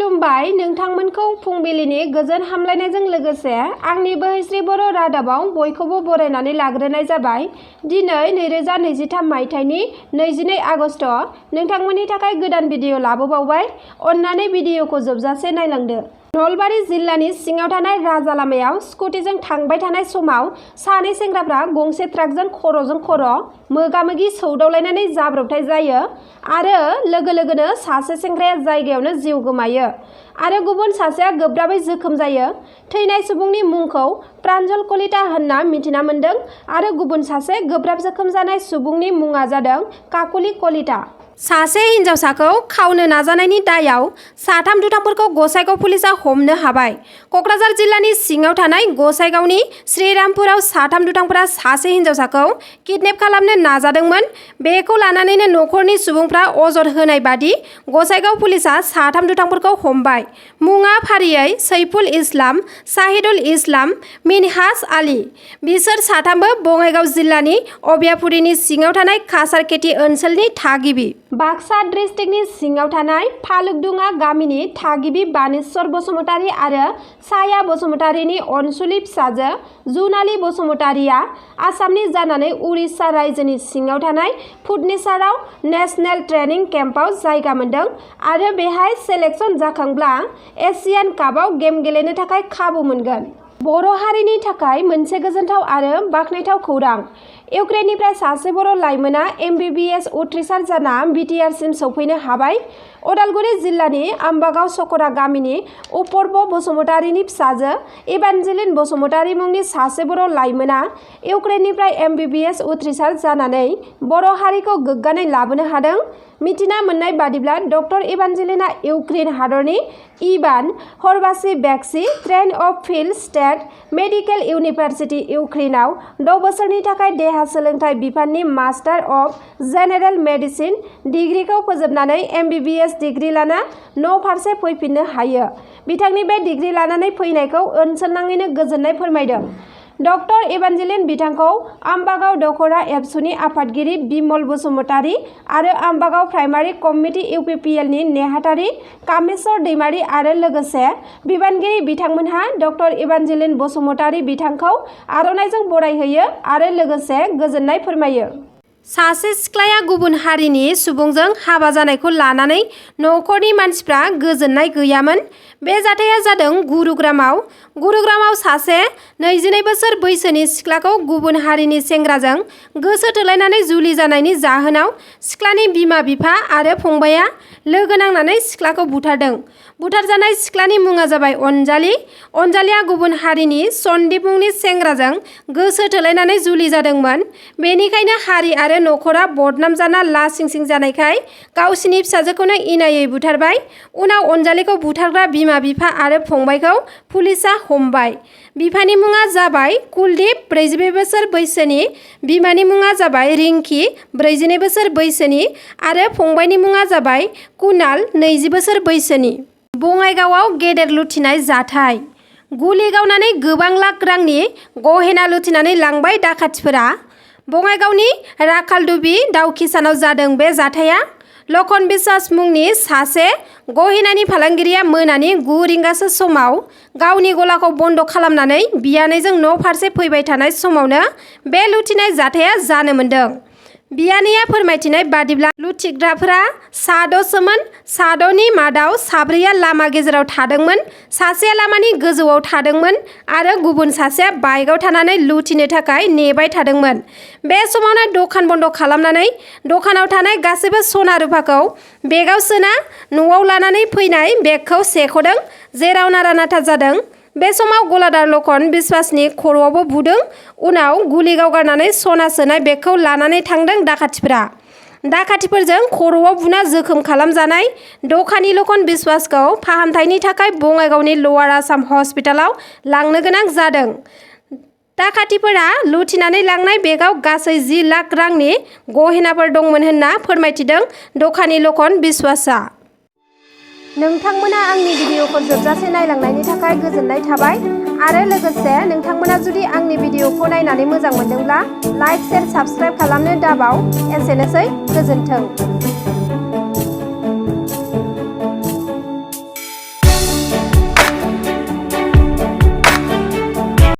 खुलुमबाय नोंथांमोनखौ फुंबिलिनि गोजोन हामलायनायजों लोगोसे आंनि बोहैस्रि बर' रादाबाव बयखौबो बरायनानै लाग्रोनाय जाबाय। दिनै 2023 मायथाइनि 22 आगस्ट। नोंथांमोननि थाखाय गोदान भिडिअ लाबोबावबाय। अन्नानै भिडिअखौ जोबजासे नायलांदो। नलबारि जिल्लानि सिङाव थानाय राजा लामायाव स्कुटिजों थांबाय थानाय समाव सानै सेंग्राफ्रा गंसे ट्राकजों खर'जों खर' मोगा-मोगि सौदावलायनानै जाब्रबथाय जायो आरो लोगो लोगोनो सासे सेंग्राया जायगायावनो जिउ गोमायो आरो गुबुन सासेया गोब्राबै जोखोम जायो। थैनाय सुबुंनि मुंखौ प्रान्जल कलिता होनना मिथिना मोन्दों आरो गुबुन सासे गोब्राब जोखोम जानाय सुबुंनि मुङा जादों काकुलि कलिता। सासे हिन्जावसाखौ खावनो नाजानायनि दायाव साथाम दुथांफोरखौ गसाइगाव पुलिसा हमनो हाबाय। क'क्राझार जिल्लानि सिङाव थानाय गसाइगावनि श्रीरामपुराव साथाम दुथांफोरा सासे हिन्जावसाखौ किडनेप खालामनो नाजादोंमोन। बेखौ लानानैनो न'खरनि सुबुंफ्रा अजद होनाय बादि गसाइगाव पुलिसा साथाम दुथांफोरखौ हमबाय। मुङा फारियै सैफुल इस्लाम, साहिदुल इस्लाम, मिनहाज आली। बिसोर साथामबो बङाइगाव जिल्लानि अबियापुरिनि सिङाव थानाय कासारखेति ओनसोलनि थागिबि। बाक्सा डिस्ट्रिक्टनि सिङाव थानाय फालुकदुङा गामिनि थागिबि बानेश्वर बसुमतारी आरो साया बसुमतारीनि अनसुलि फिसाजो जुनाली बसुमतारीया आसामनि जानानै उरिष्या रायजोनि सिङाव थानाय फुडनेसाराव नेशनेल ट्रेनिं केम्पआव जायगा मोन्दों आरो बेहाय सेलेक्शन जाखांब्ला एशियान कापआव गेम गेलेनो थाखाय खाबु मोनगोन। बर' हारिनि थाखाय मोनसे गोजोनथाव आरो बाख्नायथाव खौरां। इउक्रेननिफ्राय सासे बर' लाइमोना MBBS उथ्रिसार जाना बिटिआरसिम सौफैनो हाबाय। उदालगुरि जिल्लानि आम्बागाव सकरा गामिनि अपर्ब बसुमतारीनि फिसाजो इभान्जेलिन बसुमतारी मुंनि सासे बर' लाइमोना इउक्रेननिफ्राय MBBS उथ्रिसार जानानै बर' हारिखौ गोग्गानाय लाबोनो हादों। मिथिना मोननाय बादिब्ला डक्टर इभान्जेलिना इउक्रेन हादरनि इभान हरबासिभेस्की ट्रेन अफ फिल्ड स्टेट मेडिकेल इउनिभार्सिटि इउक्रेनाव 6 बोसोरनि थाखाय देहा सोलोंथाइ बिफाननि मास्टार अफ जेनेरेल मेडिसिन डिग्रीखौ फोजोबनानै MBBS डिग्री लाना न' फारसे फैफिननो हायो। बिथांनि बे डिग्री लानानै फैनायखौ ओनसोलनाङैनो गोजोननाय फोरमायदों। डक्टर इभान्जेलिन बिथांखौ आम्बागाव दखरा एबसुनि आफादगिरि बिमल बसुमतारी आरो आम्बागाव प्राइमारि कमिटि UPPLनि नेहाथारि कामेस्वर दैमारी आरो लोगोसे बिबानगिरि बिथांमोनहा डक्टर इभान्जेलिन बसुमतारी बिथांखौ आर'नाइजों बरायहोयो आरो लोगोसे गोजोननाय फोरमायो। सासे सिख्लाया गुबुन हारिनि सुबुंजों हाबा जानायखौ लानानै न'खरनि मानसिफ्रा गोजोननाय गैयामोन। बे जाथाया जादों गुरुग्रामाव सासे 22 बोसोर बैसोनि सिख्लाखौ गुबुन हारिनि सेंग्राजों गोसो थोलायनानै जुलि जानायनि जाहोनाव सिख्लानि बिमा-बिफा आरो फंबाया लोगो नांनानै सिख्लाखौ बुथारदों। बुथारजानाय सिख्लानि मुङा जाबाय अनजालि। अनजालिया गुबुन हारिनि सन्दीप मुंनि सेंग्राजों गोसो थोलायनानै जुलि जादोंमोन। बेनिखायनो हारि आरो न'खरा बदनाम जाना लासिंसिं जानायखाय गावसिनि फिसाजोखौनो इनायै बुथारबाय। उनाव अनजालिखौ बुथारग्रा बिमा-बिफा आरो फंबायखौ पुलिसा हमबाय। बिफानि मुङा जाबाय कुलदीप 42 बोसोर बैसोनि, बिमानि मुङा जाबाय रिंकी 42 बोसोर बैसोनि आरो फंबायनि मुङा जाबाय कुनाल 20 बोसोर बैसोनि। बङाइगावआव गेदेर लुथिनाय जाथाय। गुलि गावनानै गोबां लाख रांनि गहेना लुथिनानै लांबाय दाखाथिफोरा। बङाइगावनि राखालदुबि दाउखिसानाव जादों बे जाथाया। लखन बिश्वास मुंनि सासे गहेनानि फालांगिरिया मोनानि 9 रिंगासो समाव गावनि गलाखौ बन्द' खालामनानै बियानैजों न' फारसे फैबाय थानाय समावनो बे लुथिनाय जाथाया जानो मोन्दों। बियानैया फोरमायथिनाय बादिब्ला लुथिग्राफोरा 6 साद'नि मादाव 4 लामा गेजेराव थादोंमोन, सासेया लामानि गोजौआव थादोंमोन आरो गुबुन सासेया बाइकआव थानानै लुथिनो थाखाय नेबाय थादोंमोन। बे समावनो दखान बन्द' खालामनानै दखानाव थानाय गासैबो सना रुफाखौ बेगाव सोना न'आव लानानै फैनाय बेगखौ सेख'दों, जेराव नारा-नाथा जादों। बे समाव गलादार लखन बिश्वासनि खर'आवबो बुदों। उनाव गुलि गावगारनानै सना सोनाय बेगखौ लानानै थांदों दाखाथिफोरा। दाखाथिफोरजों खर'आव बुना जोखोम खालामजानाय दखानि लखन बिश्वासखौ फाहामथायनि थाखाय बङाइगावनि लवार आसाम हस्पिटालाव लांनो गोनां जादों। दाखाथिफोरा लुथिनानै लांनाय बेगाव गासै 10 लाख रांनि गहेनाफोर दंमोन होनना फोरमायथिदों दखानि लखन बिश्वासआ। नोंथांमोना आंनि भिडिअखौ जोबजासे नायलांनायनि थाखाय गोजोननाय थाबाय आरो लोगोसे नोंथांमोना जुदि आंनि भिडिअखौ नायनानै मोजां मोनदोंब्ला लाइक, शेयार, साबस्क्राइब खालामनो दाबाव। एसेनोसै, गोजोन्थों।